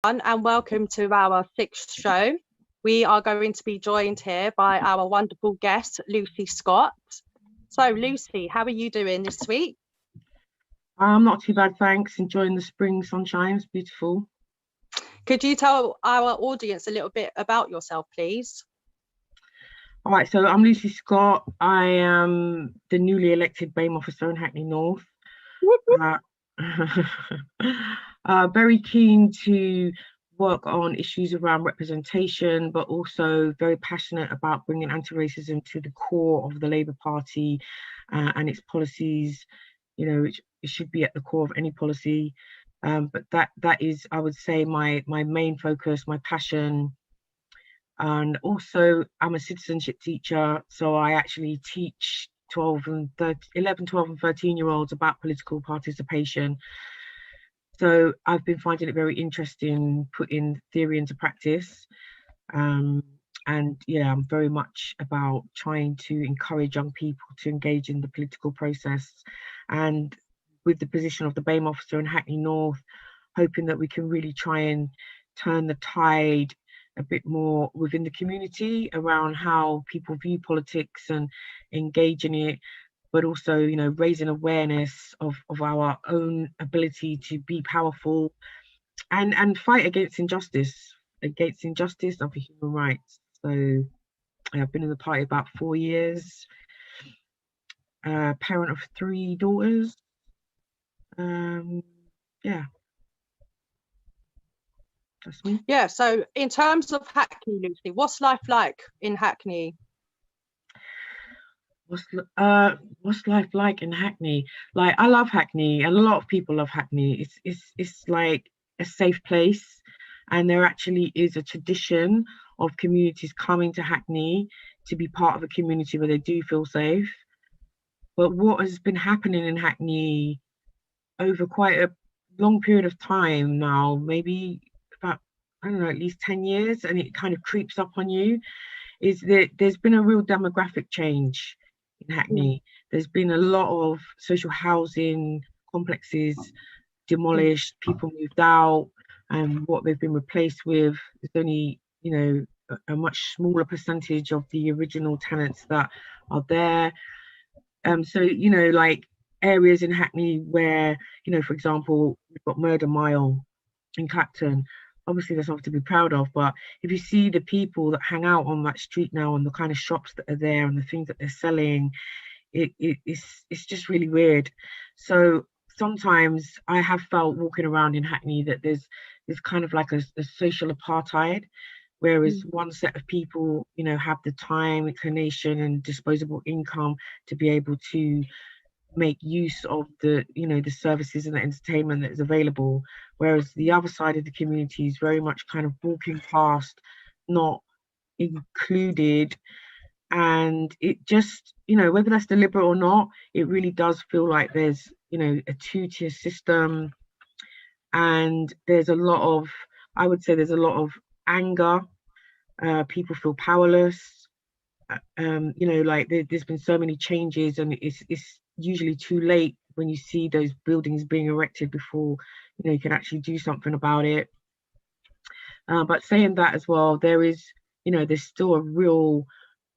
And welcome to our sixth show. We are going to be joined here by our wonderful guest, Lucy Scott. So, Lucy, how are you doing this week? I'm not too bad, thanks. Enjoying the spring sunshine. It's beautiful. Could you tell our audience a little bit about yourself, please? All right, so I'm Lucy Scott. I am the newly elected BAME officer in Hackney North. Uh, very keen to work on issues around representation, but also very passionate about bringing anti-racism to the core of the Labour Party and its policies. It should be at the core of any policy. But that is, I would say, my main focus, my passion. And also, I'm a citizenship teacher, so I actually teach 11, 12 and 13-year-olds about political participation. So I've been finding it very interesting putting theory into practice. And yeah, I'm very much about trying to encourage young people to engage in the political process. And with the position of the BAME officer in Hackney North, hoping that we can really try and turn the tide a bit more within the community around how people view politics and engage in it, but also, raising awareness of our own ability to be powerful and fight against injustice and for human rights. So I've been in the party about 4 years, parent of 3 daughters. Yeah. That's me. Yeah, so in terms of Hackney, Lucy, what's life like in Hackney? What's life like in Hackney? Like, I love Hackney, and a lot of people love Hackney. It's like a safe place, and there actually is a tradition of communities coming to Hackney to be part of a community where they do feel safe. But what has been happening in Hackney over quite a long period of time now, maybe about, I don't know, at least 10 years, and it kind of creeps up on you, is that there's been a real demographic change in Hackney. There's been a lot of social housing complexes demolished, people moved out, and what they've been replaced with is only, a much smaller percentage of the original tenants that are there. So, like areas in Hackney where, for example, we've got Murder Mile in Clacton. Obviously, there's something to be proud of, but if you see the people that hang out on that street now and the kind of shops that are there and the things that they're selling, it's just really weird. So sometimes I have felt walking around in Hackney that there's kind of like a social apartheid, whereas one set of people, have the time, inclination, and disposable income to be able to make use of the services and the entertainment that is available, whereas the other side of the community is very much kind of walking past, not included. And it just, whether that's deliberate or not, it really does feel like there's a two-tier system, and there's a lot of, I would say there's a lot of anger. People feel powerless. Like there's been so many changes, and it's usually too late when you see those buildings being erected before you can actually do something about it. But saying that as well, there's still a real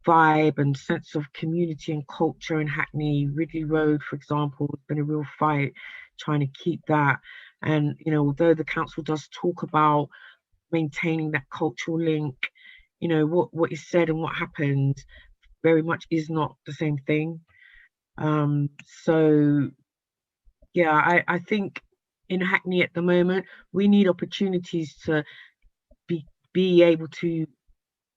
vibe and sense of community and culture in Hackney. Ridley Road, for example, has been a real fight trying to keep that. And although the council does talk about maintaining that cultural link, what is said and what happens very much is not the same thing. So yeah, I think in Hackney at the moment we need opportunities to be able to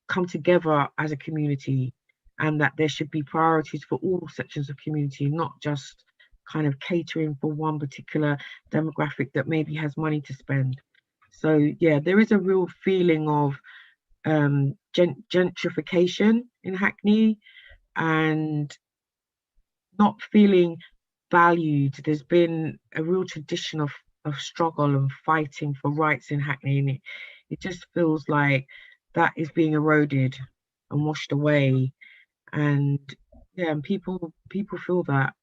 come together as a community, and that there should be priorities for all sections of community, not just kind of catering for one particular demographic that maybe has money to spend. So yeah, there is a real feeling of gentrification in Hackney and not feeling valued. There's been a real tradition of struggle and fighting for rights in Hackney, and it just feels like that is being eroded and washed away. And yeah, and people feel that.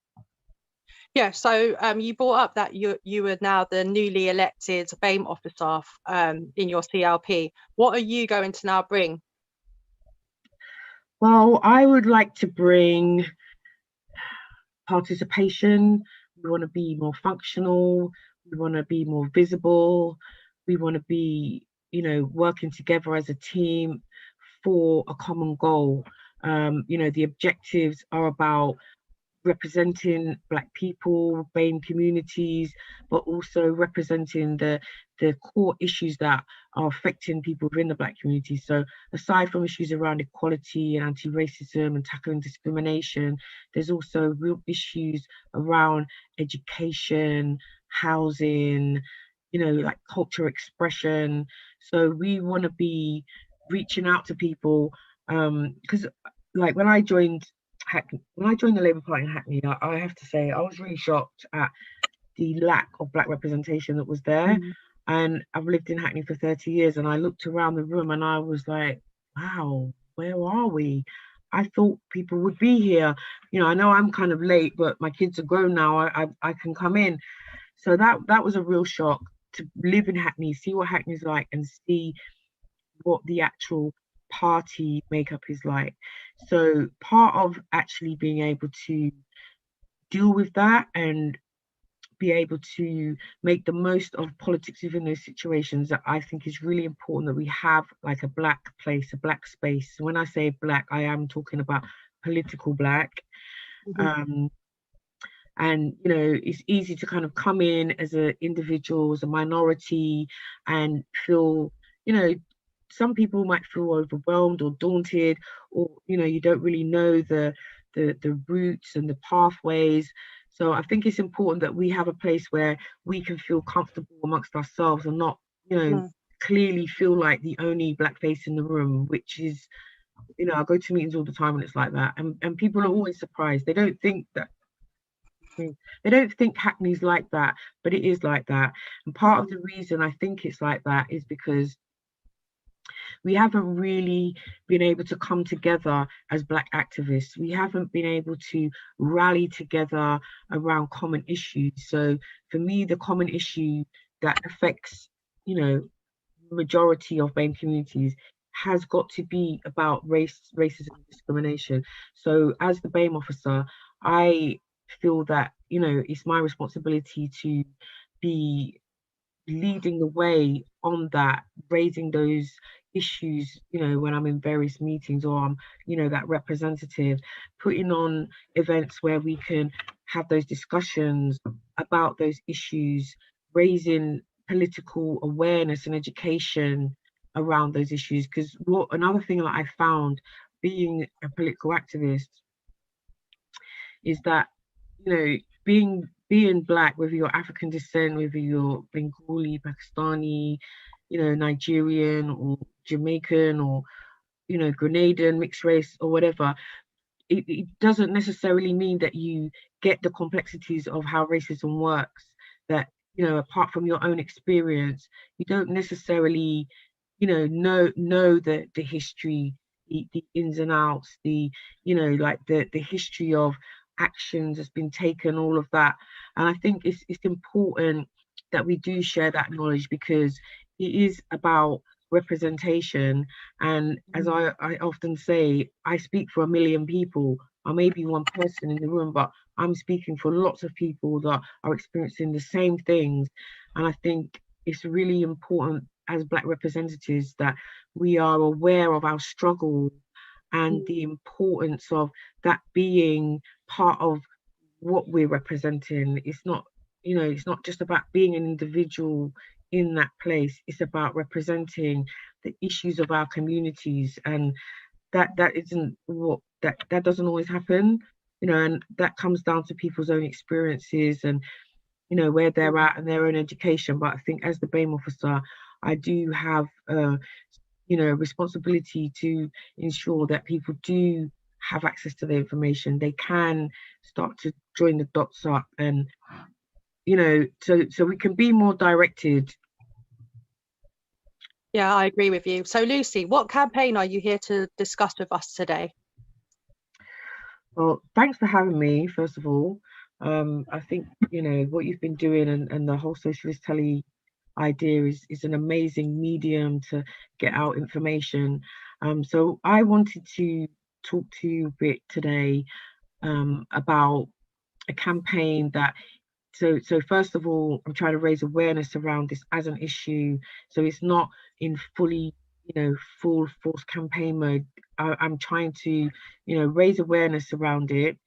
Yeah, so you brought up that you are now the newly elected BAME officer in your CLP. What are you going to now bring? Well, I would like to bring participation. We want to be more functional. We want to be more visible. We want to be, working together as a team for a common goal. The objectives are about representing Black people, BAME communities, but also representing the core issues that are affecting people within the Black community. So aside from issues around equality and anti-racism and tackling discrimination, there's also real issues around education, housing, like culture expression. So we want to be reaching out to people because like when I joined the Labour Party in Hackney, I have to say I was really shocked at the lack of Black representation that was there. And I've lived in Hackney for 30 years, and I looked around the room and I was like, wow, where are we? I thought people would be here. I know I'm kind of late, but my kids are grown now. I can come in. So that was a real shock to live in Hackney, see what Hackney's like, and see what the actual party makeup is like. So part of actually being able to deal with that and be able to make the most of politics within those situations, that I think is really important, that we have like a Black place, a Black space. When I say Black, I am talking about political Black. And it's easy to kind of come in as an individual, as a minority, and feel, some people might feel overwhelmed or daunted, or you don't really know the routes and the pathways. So I think it's important that we have a place where we can feel comfortable amongst ourselves and not clearly feel like the only Black face in the room, which is, I go to meetings all the time and it's like that, and people are always surprised. They don't think Hackney's like that, but it is like that. And part of the reason I think it's like that is because we haven't really been able to come together as Black activists. We haven't been able to rally together around common issues. So for me, the common issue that affects, majority of BAME communities has got to be about racism and discrimination. So as the BAME officer, I feel that, it's my responsibility to be leading the way on that, raising those issues, when I'm in various meetings, or I'm, that representative, putting on events where we can have those discussions about those issues, raising political awareness and education around those issues. Because another thing that I found being a political activist is that, being Black, whether you're African descent, whether you're Bengali, Pakistani, Nigerian or Jamaican or, Grenadian, mixed race or whatever, it doesn't necessarily mean that you get the complexities of how racism works, that, apart from your own experience, you don't necessarily, know the history, the ins and outs, the history of actions that's been taken, all of that. And I think it's important that we do share that knowledge, because it is about representation. And as I often say, I speak for 1 million people. I may be one person in the room, but I'm speaking for lots of people that are experiencing the same things. And I think it's really important as Black representatives that we are aware of our struggle and the importance of that being part of what we're representing. It's not, it's not just about being an individual in that place. It's about representing the issues of our communities, and that isn't what that doesn't always happen, and that comes down to people's own experiences and where they're at and their own education. But I think as the BAME officer, I do have responsibility to ensure that people do have access to the information. They can start to join the dots up, and so we can be more directed. Yeah, I agree with you. So Lucy, what campaign are you here to discuss with us today? Well, thanks for having me, first of all. I think, you know, what you've been doing and the whole socialist telly idea is an amazing medium to get out information. So I wanted to talk to you a bit today about a campaign that so first of all, I'm trying to raise awareness around this as an issue. So it's not in fully, you know, full force campaign mode. I'm trying to, you know, raise awareness around it,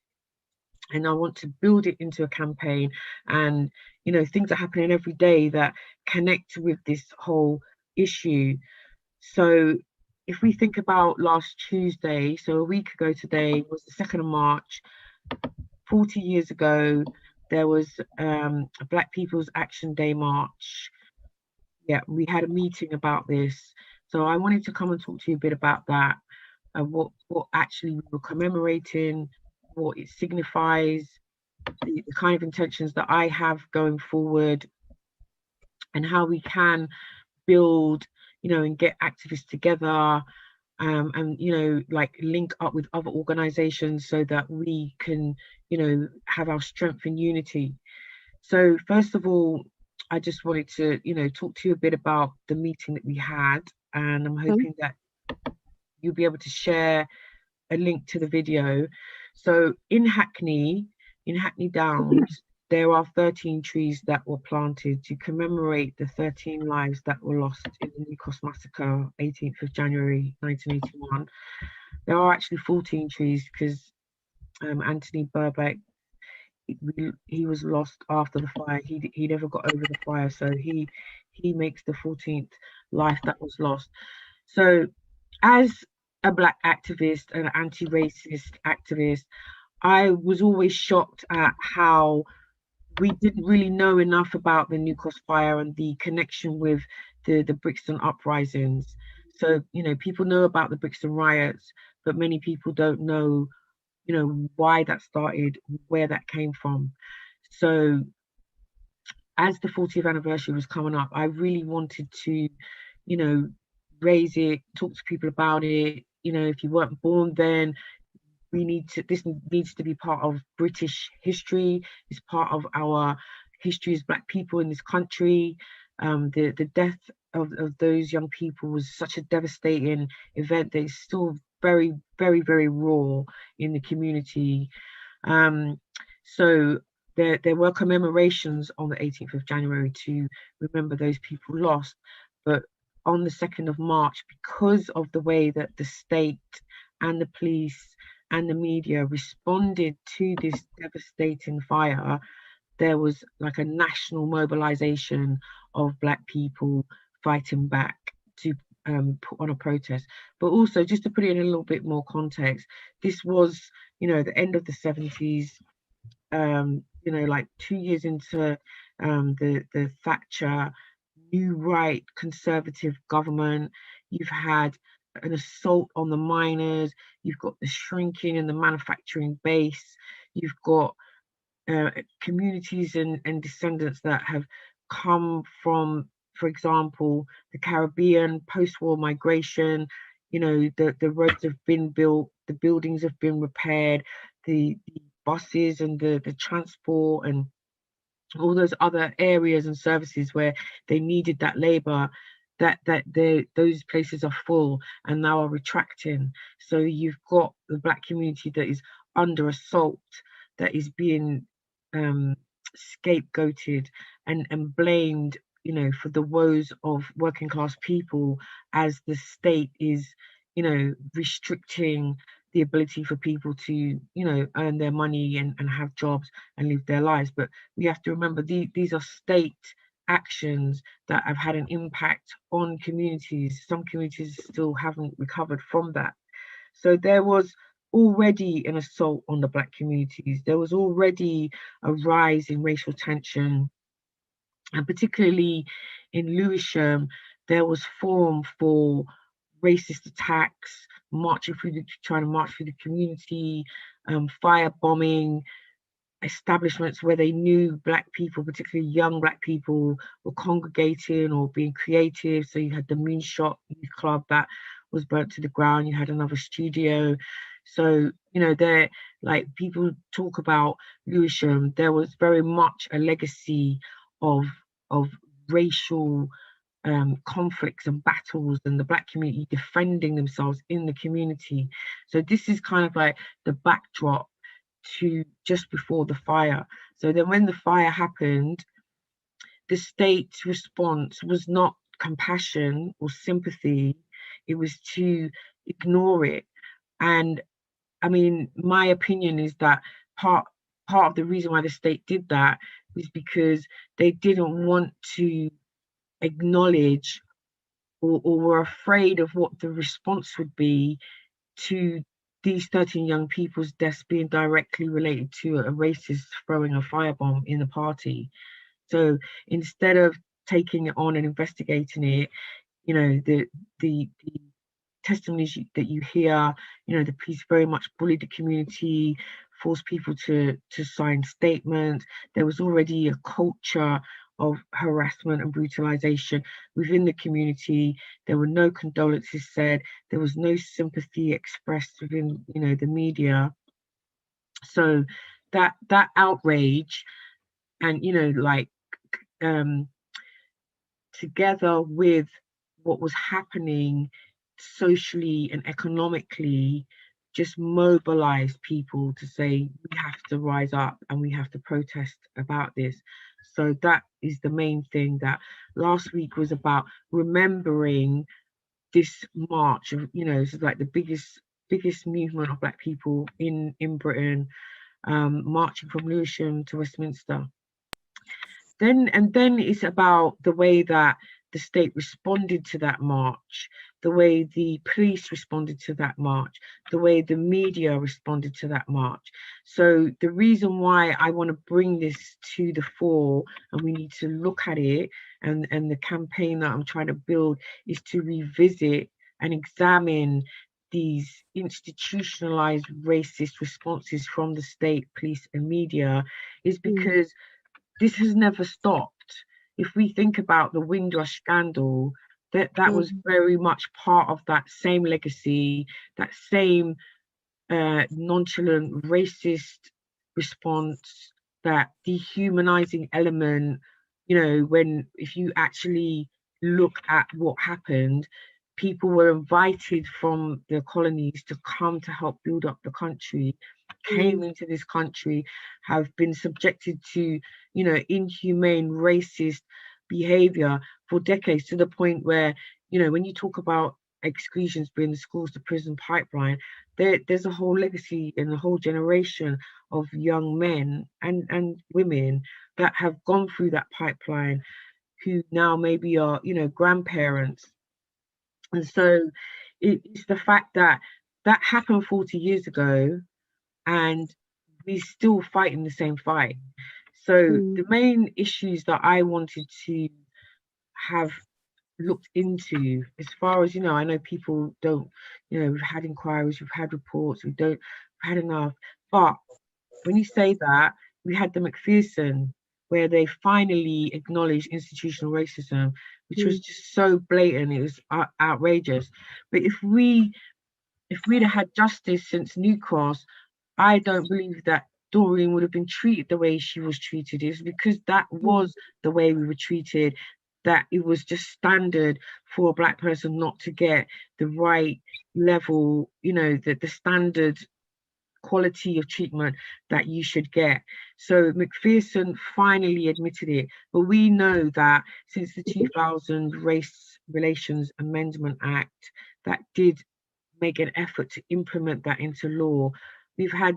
and I want to build it into a campaign. And, you know, things are happening every day that connect with this whole issue. So if we think about last Tuesday, so a week ago today was the 2nd of March, 40 years ago, there was a Black People's Action Day march. Yeah, we had a meeting about this. So I wanted to come and talk to you a bit about that, what actually we were commemorating, what it signifies, the kind of intentions that I have going forward, and how we can build, you know, and get activists together, and, you know, like link up with other organizations so that we can, you know, have our strength and unity. So first of all, I just wanted to, you know, talk to you a bit about the meeting that we had, and I'm hoping that you'll be able to share a link to the video. So in Hackney Downs, there are 13 trees that were planted to commemorate the 13 lives that were lost in the New Cross massacre, 18th of January 1981. There are actually 14 trees because Anthony Burbeck, he was lost after the fire. He never got over the fire, so he makes the 14th life that was lost. So as a Black activist and anti-racist activist, I was always shocked at how we didn't really know enough about the New Cross fire and the connection with the Brixton uprisings. So, you know, people know about the Brixton riots, but many people don't know, you know, why that started, where that came from. So as the 40th anniversary was coming up, I really wanted to, you know, raise it, talk to people about it. You know, if you weren't born then, this needs to be part of British history. It's part of our history as Black people in this country. The death of those young people was such a devastating event that is still very, very, very raw in the community. So there were commemorations on the 18th of January to remember those people lost, but on the 2nd of March, because of the way that the state and the police and the media responded to this devastating fire, there was like a national mobilization of Black people fighting back to put on a protest. But also, just to put it in a little bit more context, this was, you know, the end of the 70s, you know, like 2 years into the Thatcher new right conservative government. You've had an assault on the miners, you've got the shrinking in the manufacturing base, you've got communities and descendants that have come from, for example, the Caribbean, post-war migration. You know, the roads have been built, the buildings have been repaired, the buses and the transport and all those other areas and services where they needed that labor, those places are full and now are retracting. So you've got the Black community that is under assault, that is being scapegoated and blamed, you know, for the woes of working class people, as the state is, you know, restricting the ability for people to, you know, earn their money and have jobs and live their lives. But we have to remember these are state actions that have had an impact on communities. Some communities still haven't recovered from that. So there was already an assault on the Black communities. There was already a rise in racial tension. And particularly in Lewisham, there was form for racist attacks, trying to march through the community, firebombing establishments where they knew Black people, particularly young Black people, were congregating or being creative. So you had the Moonshot Youth Club that was burnt to the ground. You had another studio. So, you know, there, like people talk about Lewisham, there was very much a legacy of of racial conflicts and battles, and the Black community defending themselves in the community. So this is kind of like the backdrop to just before the fire. So then when the fire happened, the state's response was not compassion or sympathy, it was to ignore it. And I mean, my opinion is that part part of the reason why the state did that is because they didn't want to acknowledge, or were afraid of what the response would be to these 13 young people's deaths being directly related to a racist throwing a firebomb in the party. So instead of taking it on and investigating it, you know, the testimonies that you hear, you know, the police very much bullied the community, forced people to sign statements. There was already a culture of harassment and brutalization within the community. There were no condolences said. There was no sympathy expressed within, you know, the media. So that outrage, and, you know, like um together with what was happening socially and economically, just mobilized people to say we have to rise up and we have to protest about this. So that is the main thing, that last week was about remembering this march of, you know, this is like the biggest movement of Black people in Britain, marching from Lewisham to Westminster. Then it's about the way that the state responded to that march, the way the police responded to that march, the way the media responded to that march. So the reason why I want to bring this to the fore, and we need to look at it, and the campaign that I'm trying to build is to revisit and examine these institutionalized racist responses from the state, police, and media, is because this has never stopped. If we think about the Windrush scandal, that was very much part of that same legacy, that same nonchalant racist response, that dehumanizing element. You know, when, if you actually look at what happened, people were invited from the colonies to come to help build up the country, came into this country, have been subjected to, you know, inhumane racist behavior for decades, to the point where, you know, when you talk about exclusions being the schools to prison pipeline, there's a whole legacy and a whole generation of young men and women that have gone through that pipeline, who now maybe are, you know, grandparents. And so it's the fact that that happened 40 years ago, and we're still fighting the same fight. So the main issues that I wanted to have looked into, as far as, you know, I know people don't, you know, we've had inquiries, we've had reports, we've had enough. But when you say that, we had the Macpherson, where they finally acknowledged institutional racism, which was just so blatant, it was outrageous. But if we'd have had justice since New Cross, I don't believe that Doreen would have been treated the way she was treated. Is because that was the way we were treated, that it was just standard for a Black person not to get the right level, you know, the standard quality of treatment that you should get. So Macpherson finally admitted it. But we know that since the 2000 Race Relations Amendment Act, that did make an effort to implement that into law, we've had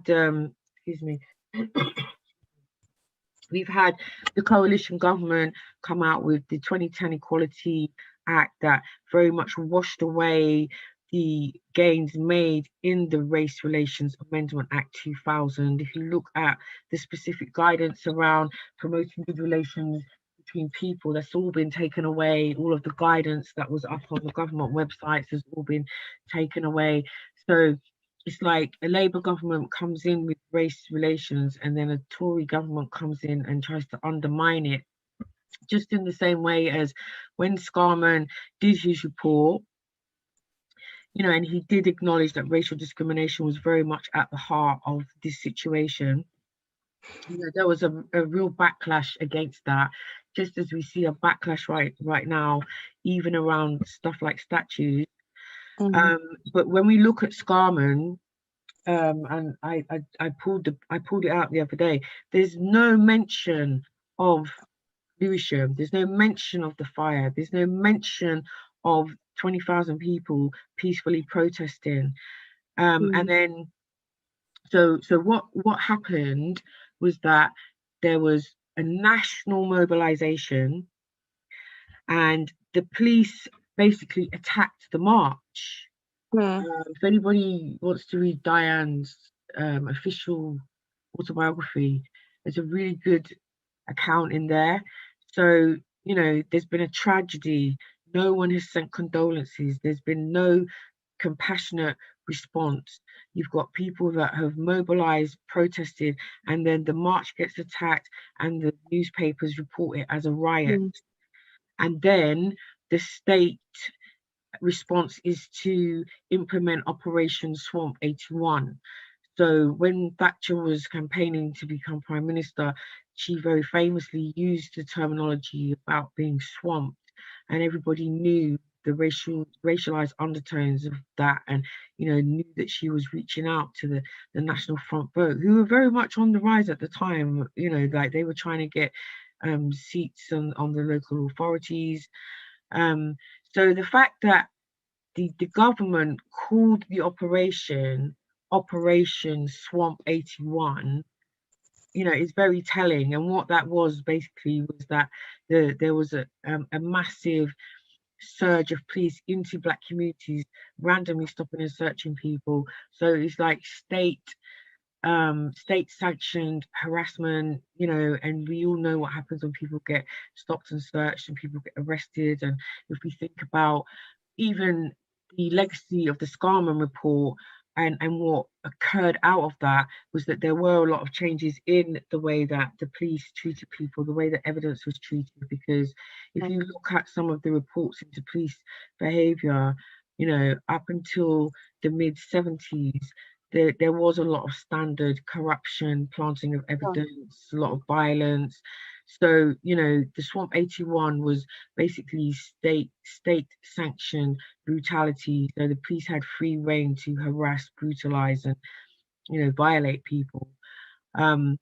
we've had the coalition government come out with the 2010 Equality Act that very much washed away the gains made in the Race Relations Amendment Act 2000. If you look at the specific guidance around promoting good relations between people, that's all been taken away. All of the guidance that was up on the government websites has all been taken away. So it's like a Labour government comes in with race relations, and then a Tory government comes in and tries to undermine it. Just in the same way as when Scarman did his report, and he did acknowledge that racial discrimination was very much at the heart of this situation. There was a real backlash against that, just as we see a backlash right now, even around stuff like statues. But when we look at Scarman, and I pulled it out the other day, there's no mention of Lewisham. There's no mention of the fire. There's no mention of 20,000 people peacefully protesting. And then, so what happened was that there was a national mobilization, and the police basically attacked the march. If anybody wants to read Diane's official autobiography, there's a really good account in there. So, there's been a tragedy. No one has sent condolences. There's been no compassionate response. You've got people that have mobilized, protested, and then the march gets attacked and the newspapers report it as a riot. And then the state response is to implement Operation Swamp 81. So when Thatcher was campaigning to become Prime Minister, she very famously used the terminology about being swamped, and everybody knew the racialized undertones of that, and knew that she was reaching out to the National Front vote, who were very much on the rise at the time. Like they were trying to get seats on the local authorities. So the fact that the government called the Operation Swamp 81, is very telling. And what that was basically was that there was a massive surge of police into Black communities, randomly stopping and searching people. So it's like state sanctioned harassment, and we all know what happens when people get stopped and searched and people get arrested. And if we think about even the legacy of the Scarman report, and what occurred out of that was that there were a lot of changes in the way that the police treated people, the way that evidence was treated. Because if you look at some of the reports into police behaviour, up until the mid-70s, there was a lot of standard corruption, planting of evidence, a lot of violence. So, the Swamp 81 was basically state sanctioned brutality. So the police had free rein to harass, brutalize, and, violate people. So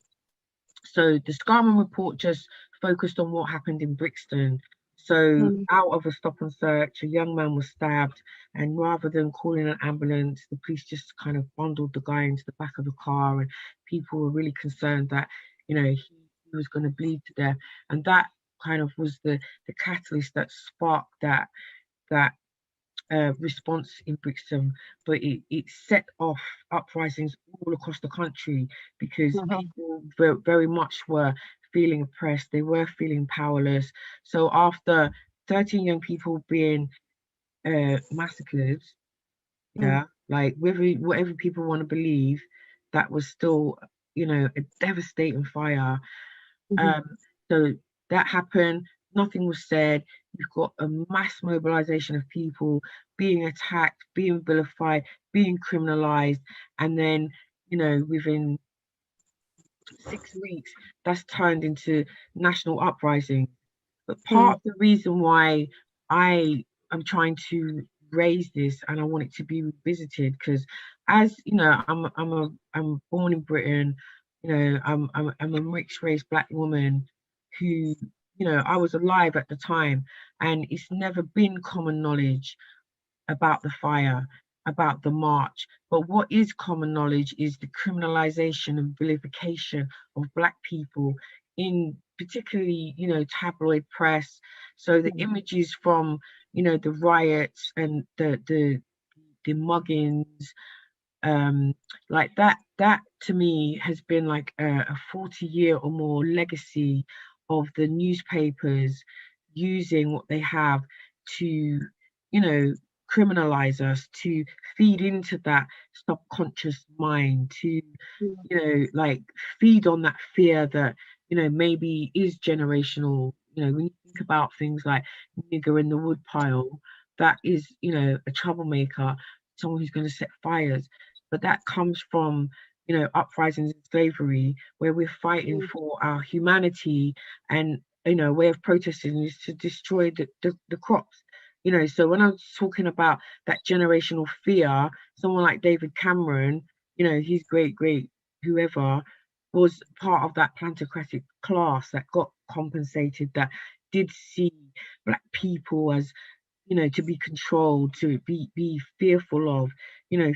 the Scarman report just focused on what happened in Brixton. So out of a stop and search, a young man was stabbed, and rather than calling an ambulance, the police just kind of bundled the guy into the back of the car, and people were really concerned that, he was going to bleed to death. And that kind of was the catalyst that sparked that response in Brixton. But it set off uprisings all across the country, because people very much were feeling oppressed. They were feeling powerless. So after 13 young people being massacred, like whatever people want to believe, that was still, a devastating fire. So that happened. Nothing was said. You've got a mass mobilization of people being attacked, being vilified, being criminalized, and then, within 6 weeks, that's turned into national uprising. But part of the reason why I am trying to raise this, and I want it to be revisited, because as I'm born in Britain, I'm a mixed race Black woman who, I was alive at the time, and it's never been common knowledge about the fire, about the march. But what is common knowledge is the criminalization and vilification of Black people in particularly, tabloid press. So the images from, the riots and the muggings, like that to me has been like a 40-year or more legacy of the newspapers using what they have to, criminalize us, to feed into that subconscious mind, to, like feed on that fear that, maybe is generational. When you think about things like nigger in the woodpile, that is, a troublemaker. someone who's going to set fires, but that comes from, you know, uprisings and slavery, where we're fighting for our humanity. And, you know, a way of protesting is to destroy the crops. You know, so when I was talking about that generational fear, someone like David Cameron, you know, his great whoever was part of that plantocratic class that got compensated, that did see Black people as, you know, to be controlled, to be fearful of. You know,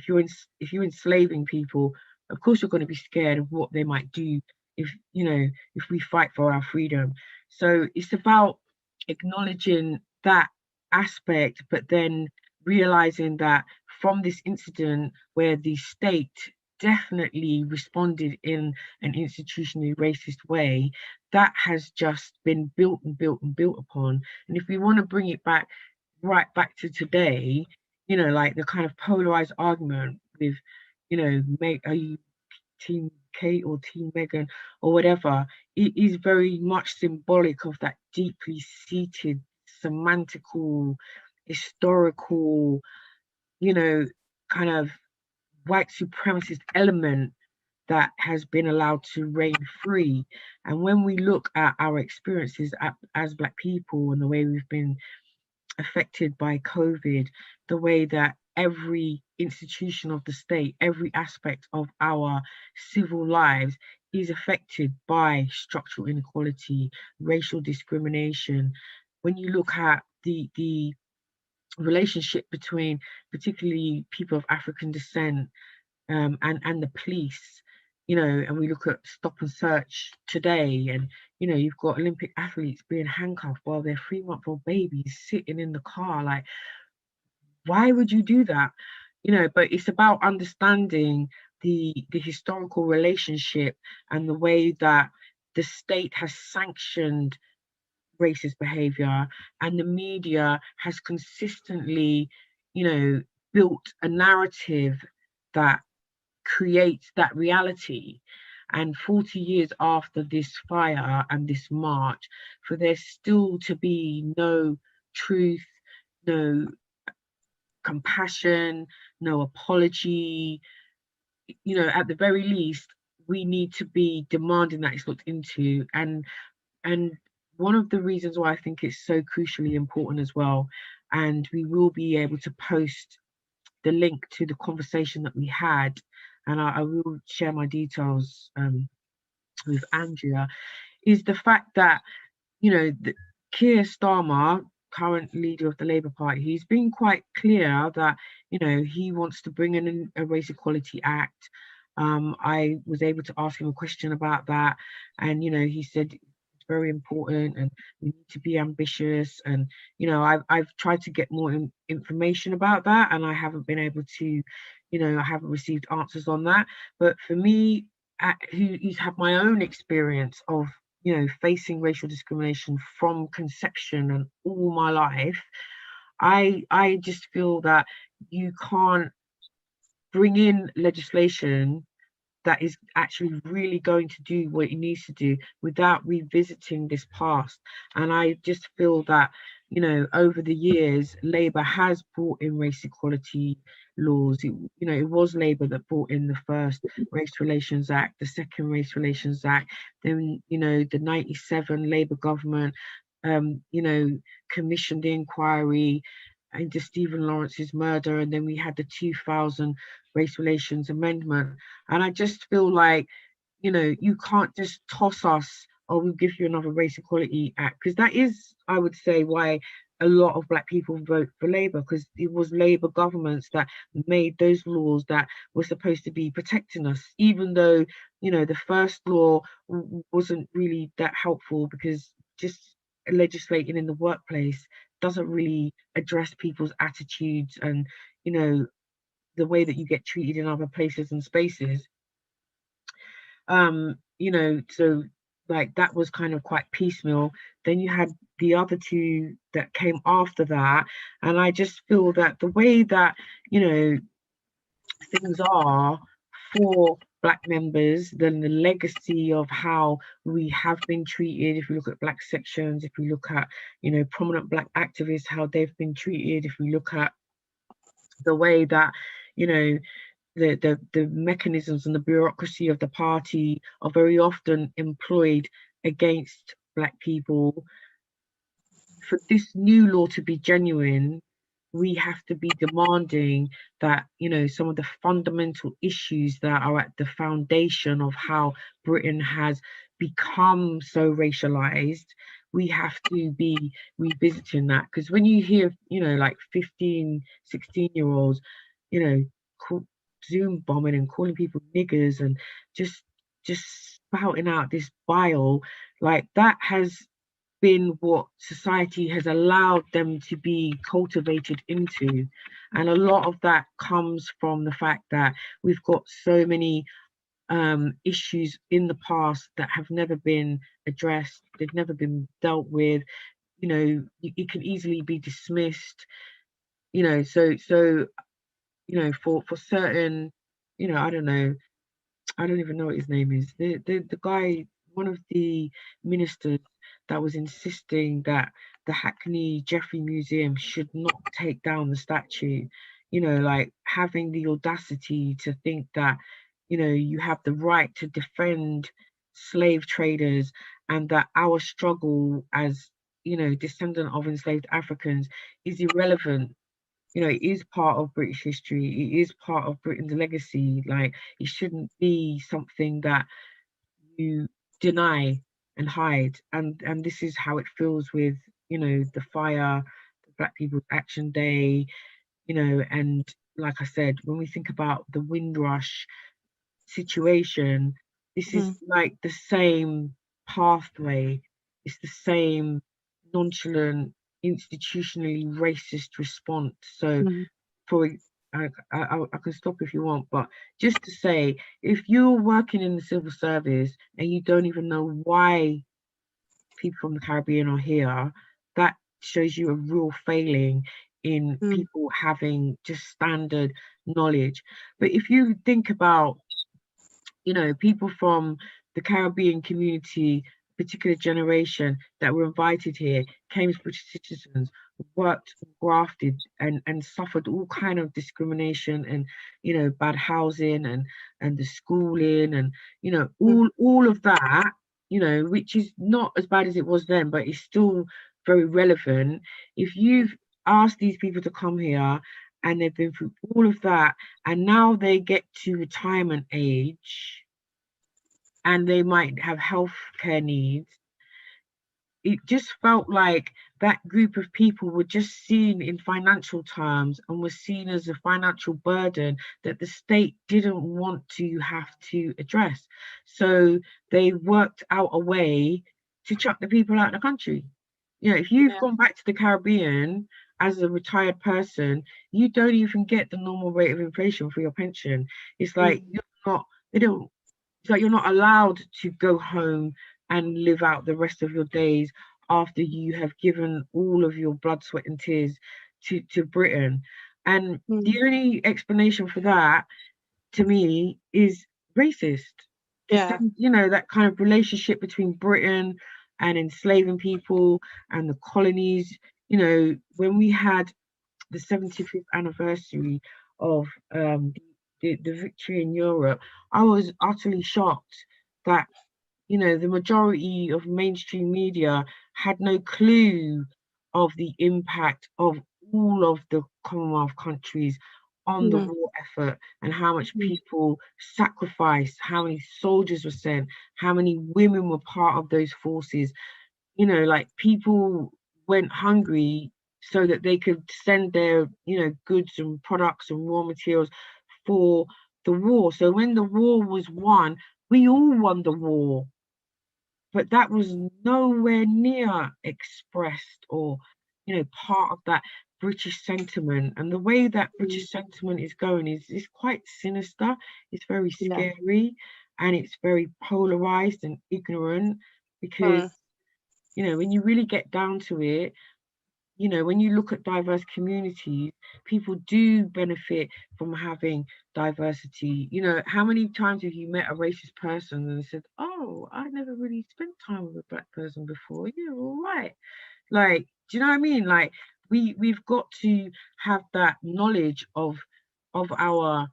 if you're enslaving people, of course you're going to be scared of what they might do if, you know, if we fight for our freedom. So it's about acknowledging that aspect, but then realizing that from this incident where the state definitely responded in an institutionally racist way, that has just been built and built and built upon. And if we want to bring it back right back to today, you know, like the kind of polarized argument with, you know, are you Team Kate or Team Megan or whatever, it is very much symbolic of that deeply seated semantical, historical, you know, kind of white supremacist element that has been allowed to reign free. And when we look at our experiences as Black people and the way we've been affected by COVID, the way that every institution of the state, every aspect of our civil lives is affected by structural inequality, racial discrimination. When you look at the relationship between particularly people of African descent, and the police, you know, and we look at stop and search today, and, you know, you've got Olympic athletes being handcuffed while their 3-month-old babies sitting in the car. Like, why would you do that? You know, but it's about understanding the historical relationship and the way that the state has sanctioned racist behavior, and the media has consistently, you know, built a narrative that creates that reality. And 40 years after this fire and this march, for there still to be no truth, no compassion, no apology, you know, at the very least, we need to be demanding that it's looked into. And one of the reasons why I think it's so crucially important as well, and we will be able to post the link to the conversation that we had, and I will share my details with Andrea, is the fact that, you know, Keir Starmer, current leader of the Labour Party, he's been quite clear that, you know, he wants to bring in a Race Equality Act. I was able to ask him a question about that, and, you know, he said it's very important and we need to be ambitious. And, you know, I've tried to get more information about that, and I haven't been able to, you know, I haven't received answers on that. But for me, who's had my own experience of, you know, facing racial discrimination from conception and all my life, I just feel that you can't bring in legislation that is actually really going to do what it needs to do without revisiting this past. And I just feel that, you know, over the years, Labour has brought in race equality laws. You know, it was Labour that brought in the first Race Relations Act, the second Race Relations Act, then, you know, the 97 Labour government, you know, commissioned the inquiry into Stephen Lawrence's murder, and then we had the 2000 Race Relations Amendment. And I just feel like, you know, you can't just toss us, oh, we'll give you another Race Equality Act, because that is, I would say, why a lot of Black people vote for Labour, because it was Labour governments that made those laws that were supposed to be protecting us, even though, you know, the first law wasn't really that helpful, because just legislating in the workplace doesn't really address people's attitudes and, you know, the way that you get treated in other places and spaces. You know, so like that was kind of quite piecemeal. Then you had the other two that came after that, and I just feel that the way that, you know, things are for Black members, then the legacy of how we have been treated, if we look at Black sections, if we look at, you know, prominent Black activists, how they've been treated, if we look at the way that, you know, the mechanisms and the bureaucracy of the party are very often employed against Black people. For this new law to be genuine, we have to be demanding that, you know, some of the fundamental issues that are at the foundation of how Britain has become so racialized, we have to be revisiting that. Because when you hear, you know, like 15, 16-year-olds, you know, Zoom bombing and calling people niggers and just just spouting out this bile, like that has been what society has allowed them to be cultivated into. And a lot of that comes from the fact that we've got so many issues in the past that have never been addressed, they've never been dealt with. You know, it can easily be dismissed, you know, so you know, for certain, you know, I don't know, I don't even know what his name is. The guy, one of the ministers that was insisting that the Hackney Jeffrey Museum should not take down the statue. You know, like having the audacity to think that, you know, you have the right to defend slave traders, and that our struggle as, you know, descendant of enslaved Africans is irrelevant. You know, it is part of British history, it is part of Britain's legacy. Like, it shouldn't be something that you deny and hide. And this is how it feels with, you know, the fire, the Black People's Action Day, you know. And like I said, when we think about the Windrush situation, this is like the same pathway, it's the same nonchalant, institutionally racist response. So for I can stop if you want, but just to say, if you're working in the civil service and you don't even know why people from the Caribbean are here, that shows you a real failing in people having just standard knowledge. But if you think about, you know, people from the Caribbean community, particular generation that were invited here, came as British citizens, worked, grafted, and suffered all kind of discrimination and, you know, bad housing and the schooling and, you know, all of that, you know, which is not as bad as it was then, but it's still very relevant. If you've asked these people to come here and they've been through all of that, and now they get to retirement age and they might have health care needs, it just felt like that group of people were just seen in financial terms and were seen as a financial burden that the state didn't want to have to address. So they worked out a way to chuck the people out of the country. You know, if you've gone back to the Caribbean as a retired person, you don't even get the normal rate of inflation for your pension. It's like you're not, they don't, it's like you're not allowed to go home and live out the rest of your days after you have given all of your blood, sweat, and tears to Britain. And the only explanation for that, to me, is racist. You know, that kind of relationship between Britain and enslaving people and the colonies. You know, when we had the 75th anniversary of the victory in Europe, I was utterly shocked that, you know, the majority of mainstream media had no clue of the impact of all of the Commonwealth countries on the war effort and how much people sacrificed, how many soldiers were sent, how many women were part of those forces. You know, like people went hungry so that they could send their, you know, goods and products and raw materials for the war. So when the war was won, we all won the war, but that was nowhere near expressed or, you know, part of that British sentiment. And the way that British sentiment is going is quite sinister. It's very scary, and it's very polarized and ignorant, because, you know, when you really get down to it, you know, when you look at diverse communities, people do benefit from having diversity. You know, how many times have you met a racist person and said, "Oh, I never really spent time with a Black person before. Yeah, all right." Like, do you know what I mean? Like, we've got to have that knowledge of our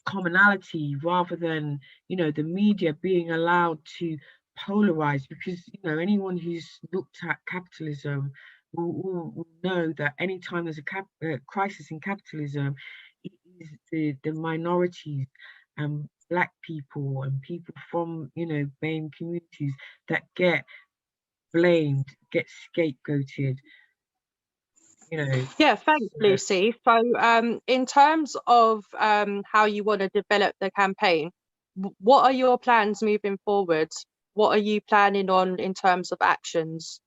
commonality, rather than, you know, the media being allowed to polarize. Because, you know, anyone who's looked at capitalism will know that anytime there's a crisis in capitalism, it is the minorities and Black people and people from, you know, BAME communities that get blamed, get scapegoated, you know. Yeah, thanks, So, Lucy. So, in terms of how you want to develop the campaign, what are your plans moving forward? What are you planning on in terms of actions?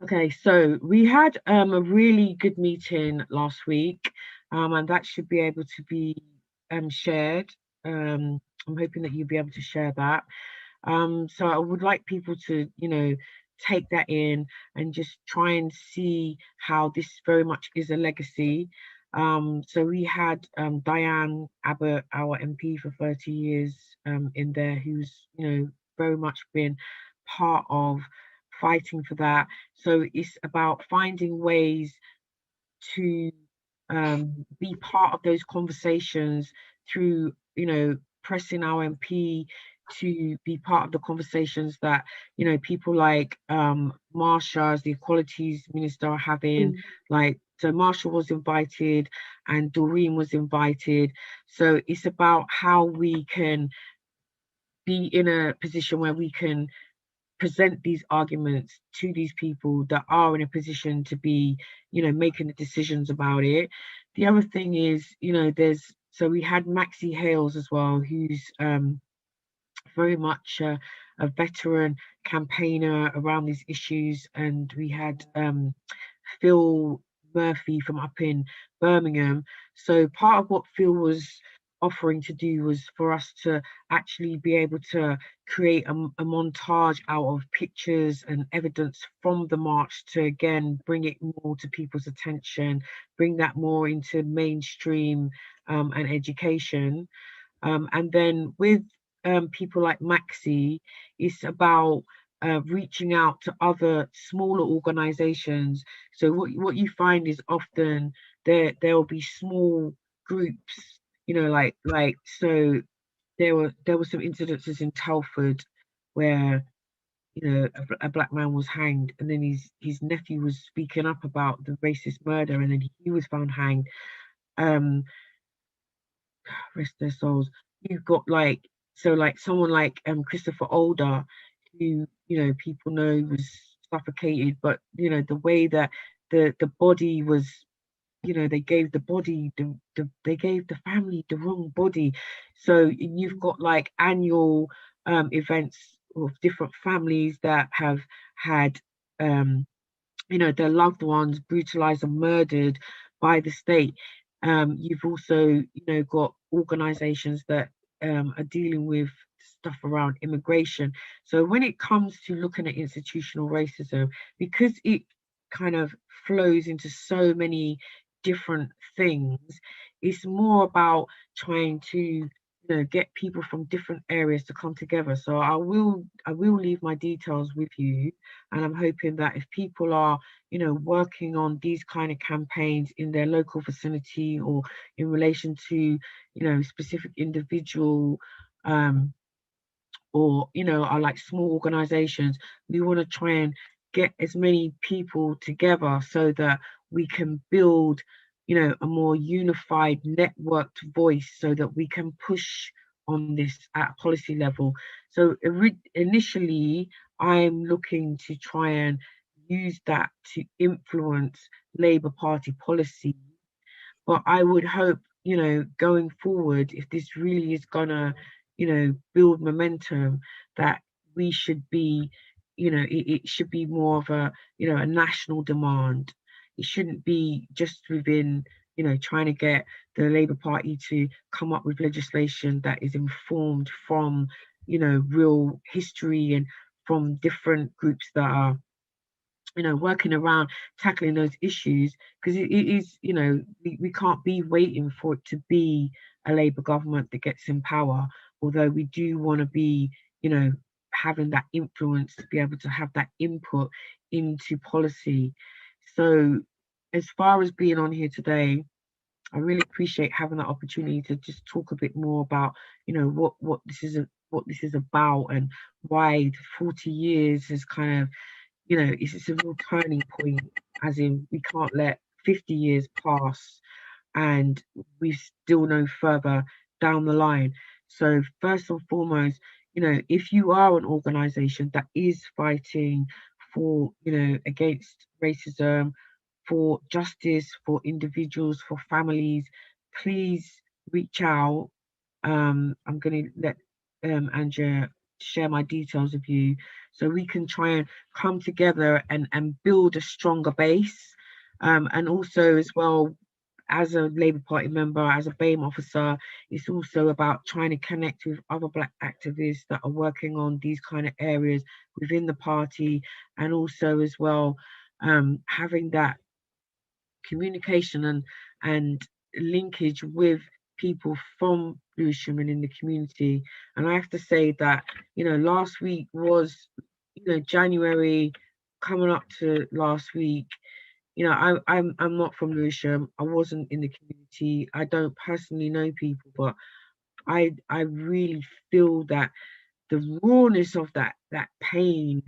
okay, so we had a really good meeting last week, and that should be able to be shared. I'm hoping that you'll be able to share that. So I would like people to, you know, take that in and just try and see how this very much is a legacy. So we had Diane Abbott, our MP for 30 years, in there, who's, you know, very much been part of fighting for that. So it's about finding ways to be part of those conversations through, you know, pressing our MP to be part of the conversations that, you know, people like Marsha, as the Equalities Minister, are having. Mm. Like, so Marsha was invited and Doreen was invited. So it's about how we can be in a position where we can present these arguments to these people that are in a position to be, you know, making the decisions about it. The other thing is, you know, so we had Maxie Hales as well, who's very much a veteran campaigner around these issues, and we had Phil Murphy from up in Birmingham. So part of what Phil was offering to do was for us to actually be able to create a montage out of pictures and evidence from the march to again bring it more to people's attention, bring that more into mainstream and education. And then with people like Maxi, it's about reaching out to other smaller organizations. So what you find is often there'll be small groups, you know, like so there were some incidences in Telford where, you know, a Black man was hanged, and then his nephew was speaking up about the racist murder, and then he was found hanged. Um, Rest their souls. You've got like, so like someone like Christopher Older, who, you know, people know was suffocated, but you know the way that the body was, you know, they gave the body they gave the family the wrong body. So you've got like annual events of different families that have had you know, their loved ones brutalized and murdered by the state. You've also, you know, got organizations that are dealing with stuff around immigration. So when it comes to looking at institutional racism, because it kind of flows into so many different things, it's more about trying to, you know, get people from different areas to come together. So I will leave my details with you, and I'm hoping that if people are, you know, working on these kind of campaigns in their local vicinity or in relation to, you know, specific individual or, you know, are like small organizations, we want to try and get as many people together so that we can build, you know, a more unified networked voice so that we can push on this at a policy level. So initially I'm looking to try and use that to influence Labour Party policy, but I would hope, you know, going forward, if this really is gonna, you know, build momentum, that we should be, you know, it should be more of a, you know, a national demand. It shouldn't be just within, you know, trying to get the Labour Party to come up with legislation that is informed from, you know, real history and from different groups that are, you know, working around tackling those issues, because it is, you know, we can't be waiting for it to be a Labour government that gets in power, although we do want to be, you know, having that influence to be able to have that input into policy. So as far as being on here today, I really appreciate having that opportunity to just talk a bit more about, what this is about, and why 40 years has kind of, it's a real turning point, as in we can't let 50 years pass and we still no further down the line. So first and foremost, if you are an organization that is fighting for, against racism, for justice, for individuals, for families, please reach out. I'm going to let Andrea share my details with you, so we can try and come together and build a stronger base. And also, as well, as a Labour Party member, as a BAME officer, it's also about trying to connect with other Black activists that are working on these kind of areas within the party, and also as well, having that communication and linkage with people from Lewisham and in the community. And I have to say that, last week was, January coming up to last week. I'm not from Lewisham. I wasn't in the community. I don't personally know people, but I really feel that the rawness of that pain,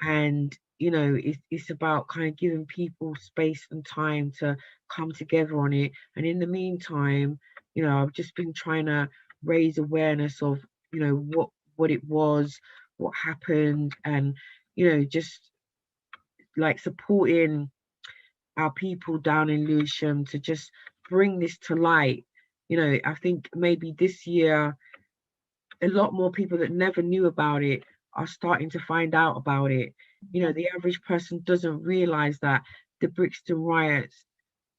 and it's about kind of giving people space and time to come together on it. And in the meantime, I've just been trying to raise awareness of, what it was, what happened, and just like supporting our people down in Lewisham to just bring this to light. I think maybe this year a lot more people that never knew about it are starting to find out about it. The average person doesn't realize that the Brixton riots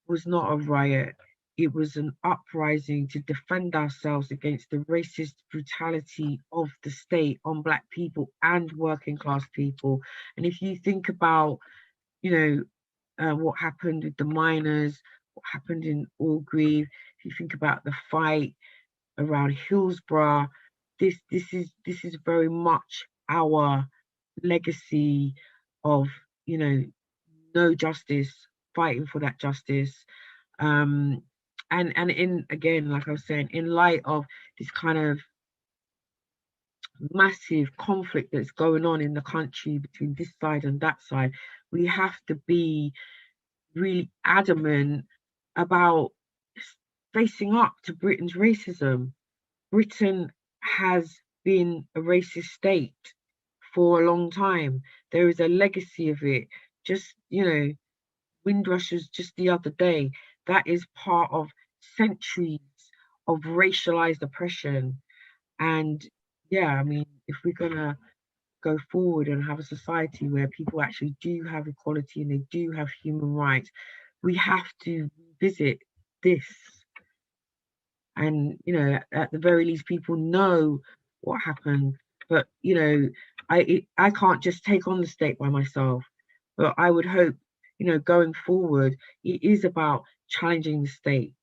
was not a riot. It was an uprising to defend ourselves against the racist brutality of the state on Black people and working class people. And if you think about, what happened with the miners, what happened in Orgreave, if you think about the fight around Hillsborough, this is very much our legacy of, no justice, fighting for that justice. And in, again, like I was saying, in light of this kind of massive conflict that's going on in the country between this side and that side, we have to be really adamant about facing up to Britain's racism. Britain has been a racist state for a long time. There is a legacy of it. Just, Windrush's just the other day, that is part of centuries of racialized oppression. And yeah, I mean, if we're gonna go forward and have a society where people actually do have equality and they do have human rights, we have to visit this. And at the very least, people know what happened. But I can't just take on the state by myself. But I would hope, going forward, it is about challenging the state.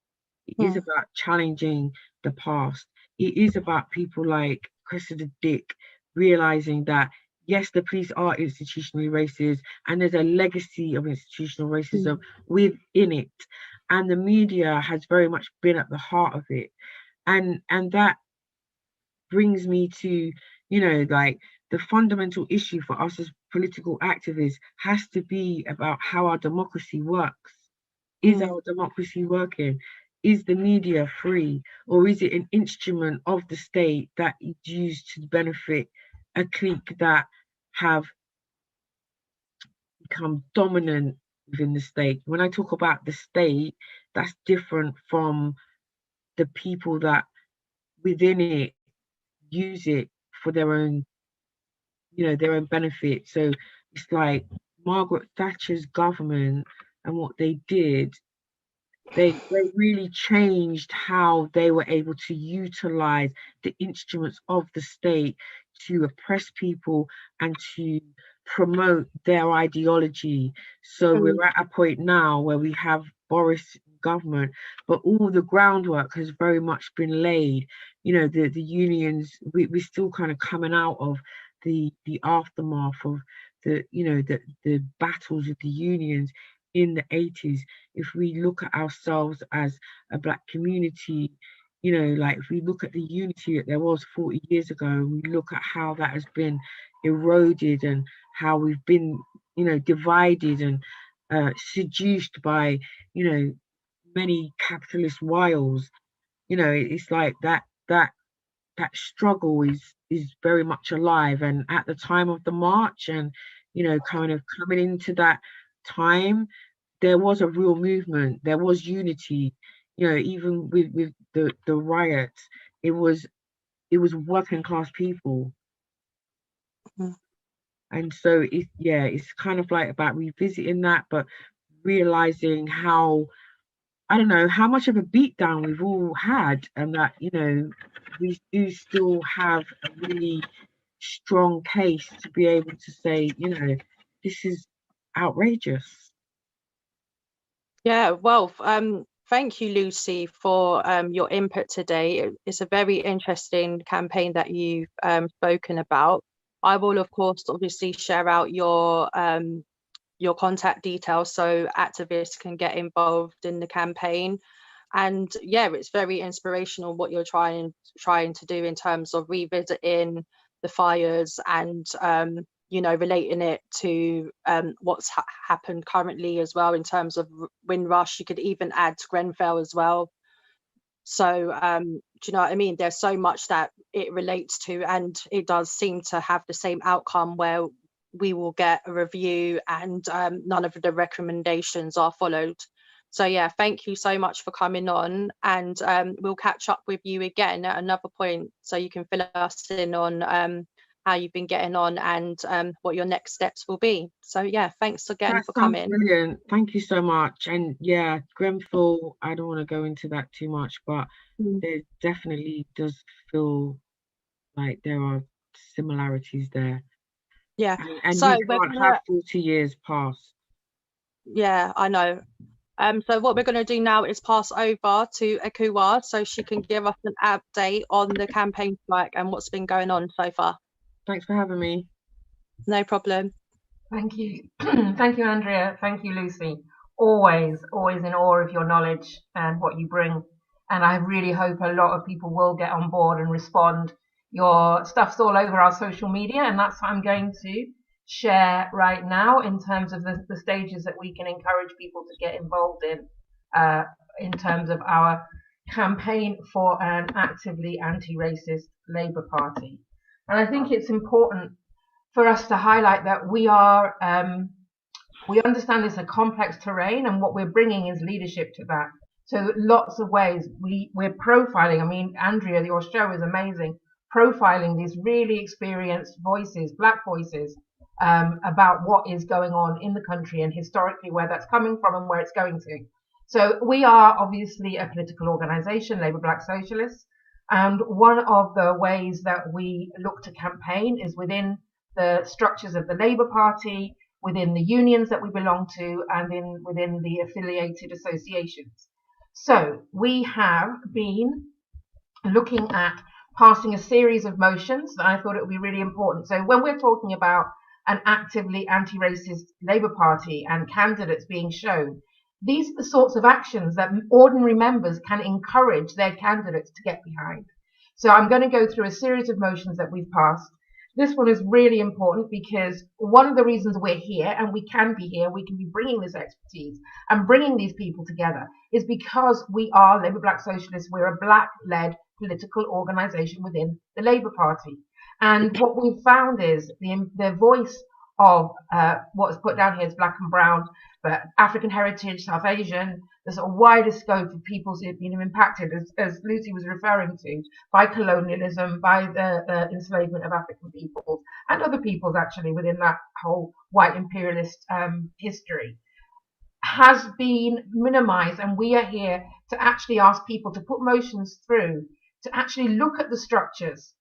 It is about challenging the past. It is about people like Cressida Dick realizing that yes, the police are institutionally racist, and there's a legacy of institutional racism within it, and the media has very much been at the heart of it. And that brings me to, like, the fundamental issue for us as political activists has to be about how our democracy works. Is our democracy working? Is the media free, or is it an instrument of the state that is used to benefit a clique that have become dominant within the state? When I talk about the state, that's different from the people that within it use it for their own, their own benefit. So it's like Margaret Thatcher's government and what they did, they really changed how they were able to utilize the instruments of the state to oppress people and to promote their ideology. So we're at a point now where we have Boris government, but all the groundwork has very much been laid. The unions, we're still kind of coming out of the aftermath of the battles with the unions. in the 80s, if we look at ourselves as a Black community, you know, like if we look at the unity that there was 40 years ago, we look at how that has been eroded and how we've been, you know, divided and seduced by, you know, many capitalist wiles. You know, it's like that struggle is very much alive. And at the time of the march, and you know, kind of coming into that time, there was a real movement, there was unity. You know, even with the riots, it was working class people. Mm. And so it's kind of like about revisiting that, but realizing how, I don't know, how much of a beatdown we've all had, and that, you know, we do still have a really strong case to be able to say, you know, this is outrageous. Yeah, well, thank you, Lucy, for your input today. It's a very interesting campaign that you've spoken about. I will, of course, obviously share out your contact details so activists can get involved in the campaign. And yeah, it's very inspirational what you're trying to do in terms of revisiting the fires and relating it to what's happened currently as well in terms of Windrush. You could even add Grenfell as well. So do you know what I mean? There's so much that it relates to, and it does seem to have the same outcome where we will get a review and none of the recommendations are followed. So yeah, thank you so much for coming on, and we'll catch up with you again at another point so you can fill us in on how you've been getting on and what your next steps will be. So yeah, thanks again That for sounds coming. brilliant. Thank you so much. And yeah, Grenfell, I don't want to go into that too much, but Mm. there definitely does feel like there are similarities there. Yeah, And so we we're can't have gonna 40 years pass. yeah, I know. So what we're going to do now is pass over to Akua so she can give us an update on the campaign strike and what's been going on so far. Thanks for having me. No problem. Thank you. Thank you, Andrea. Thank you, Lucy. Always, always in awe of your knowledge and what you bring. And I really hope a lot of people will get on board and respond. Your stuff's all over our social media, and that's what I'm going to share right now in terms of the stages that we can encourage people to get involved in terms of our campaign for an actively anti-racist Labour Party. And I think it's important for us to highlight that we understand it's a complex terrain, and what we're bringing is leadership to that. So lots of ways we're profiling. I mean, Andrea, your show is amazing, profiling these really experienced voices, Black voices, about what is going on in the country and historically where that's coming from and where it's going to. So we are obviously a political organisation, Labour Black Socialists, and one of the ways that we look to campaign is within the structures of the Labour Party, within the unions that we belong to, and within the affiliated associations. So we have been looking at passing a series of motions that I thought it would be really important. So when we're talking about an actively anti-racist Labour Party and candidates being shown, these are the sorts of actions that ordinary members can encourage their candidates to get behind. So I'm going to go through a series of motions that we've passed. This one is really important because one of the reasons we're here, and we can be here, we can be bringing this expertise and bringing these people together, is because we are Labour Black Socialists. We're a Black-led political organisation within the Labour Party. And what we've found is the voice of what's put down here is Black and Brown, but African heritage, South Asian, there's a wider scope of peoples who have been impacted, as Lucy was referring to, by colonialism, by the enslavement of African peoples and other peoples actually within that whole white imperialist history, has been minimized. And we are here to actually ask people to put motions through, to actually look at the structures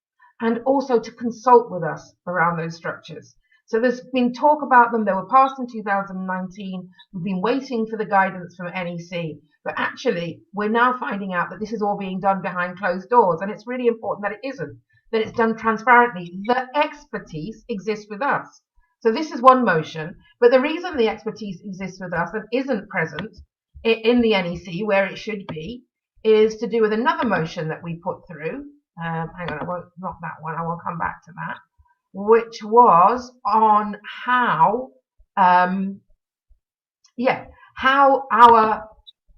and also to consult with us around those structures. So there's been talk about them. They were passed in 2019. We've been waiting for the guidance from NEC. But actually, we're now finding out that this is all being done behind closed doors. And it's really important that it isn't, that it's done transparently. The expertise exists with us. So this is one motion, but the reason the expertise exists with us and isn't present in the NEC where it should be is to do with another motion that we put through. Hang on, I won't, not that one, I will come back to that, which was on how, how our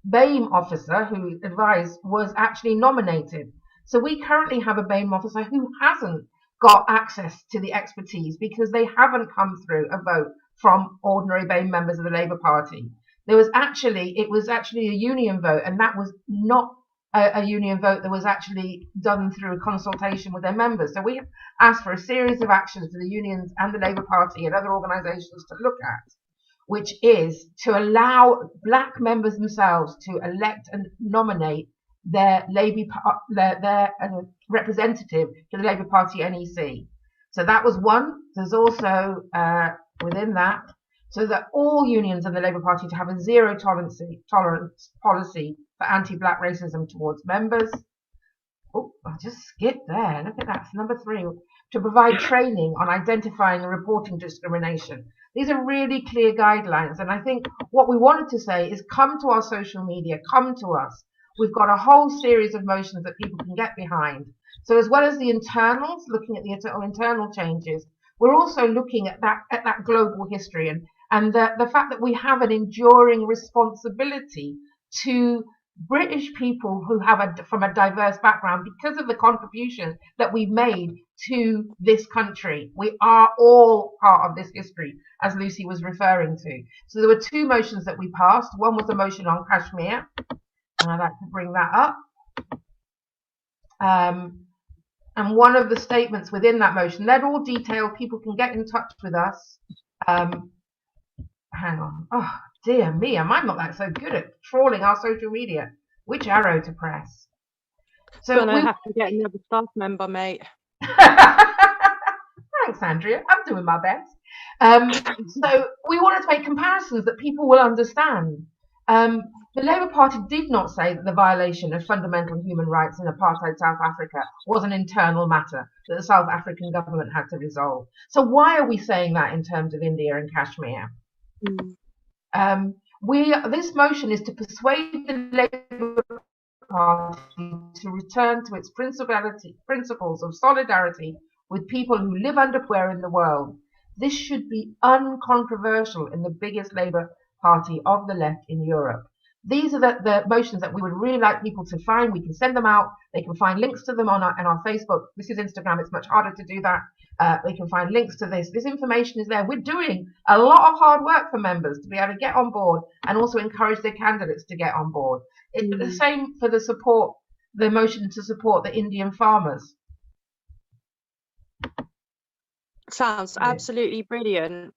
BAME officer who advised was actually nominated. So we currently have a BAME officer who hasn't got access to the expertise because they haven't come through a vote from ordinary BAME members of the Labour Party. It was actually a union vote, and that was not a union vote that was actually done through a consultation with their members. So we asked for a series of actions for the unions and the Labour Party and other organisations to look at, which is to allow black members themselves to elect and nominate their representative to the Labour Party NEC. So that was one. There's also within that, so that all unions in the Labour Party to have a zero tolerance policy for anti-black racism towards members. Oh, I just skipped there. Look at that. It's number 3. To provide training on identifying and reporting discrimination. These are really clear guidelines. And I think what we wanted to say is come to our social media, come to us. We've got a whole series of motions that people can get behind. So as well as the internals, looking at the internal changes, we're also looking at that global history and the fact that we have an enduring responsibility to British people who have from a diverse background because of the contribution that we've made to this country. We are all part of this history, as Lucy was referring to. So there were 2 motions that we passed. One was a motion on Kashmir, and I'd like to bring that up. And one of the statements within that motion, they're all detailed. People can get in touch with us. Hang on. Oh, dear me. Am I not that so good at trawling our social media? Which arrow to press? So I have to get another staff member, mate. Thanks, Andrea. I'm doing my best. So we wanted to make comparisons that people will understand. The Labour Party did not say that the violation of fundamental human rights in apartheid South Africa was an internal matter that the South African government had to resolve. So why are we saying that in terms of India and Kashmir? This motion is to persuade the Labour Party to return to its principles of solidarity with people who live underwhere in the world. This should be uncontroversial in the biggest Labour Party of the left in Europe. These are the motions that we would really like people to find. We can send them out. They can find links to them on our Facebook. This is Instagram. It's much harder to do that. They can find links to this. This information is there. We're doing a lot of hard work for members to be able to get on board and also encourage their candidates to get on board. It's the same for the motion to support the Indian farmers. Sounds absolutely brilliant.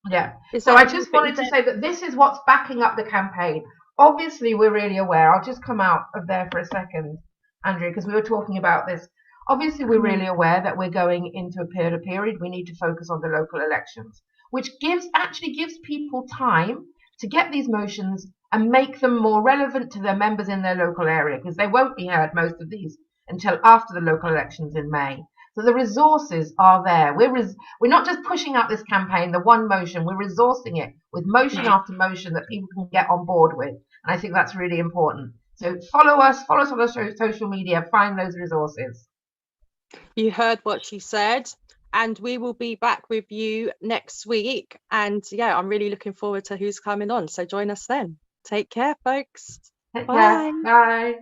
Yeah. So I just wanted to say that this is what's backing up the campaign. Obviously, we're really aware. I'll just come out of there for a second, Andrea, because we were talking about this. Obviously, we're really aware that we're going into a period. We need to focus on the local elections, which actually gives people time to get these motions and make them more relevant to their members in their local area, because they won't be heard, most of these, until after the local elections in May. So the resources are there. We're not just pushing out this campaign, the one motion, we're resourcing it with motion after motion that people can get on board with. And I think that's really important. So follow us on our social media, find those resources. You heard what she said, and we will be back with you next week. And yeah, I'm really looking forward to who's coming on. So join us then. Take care, folks. Bye. Bye.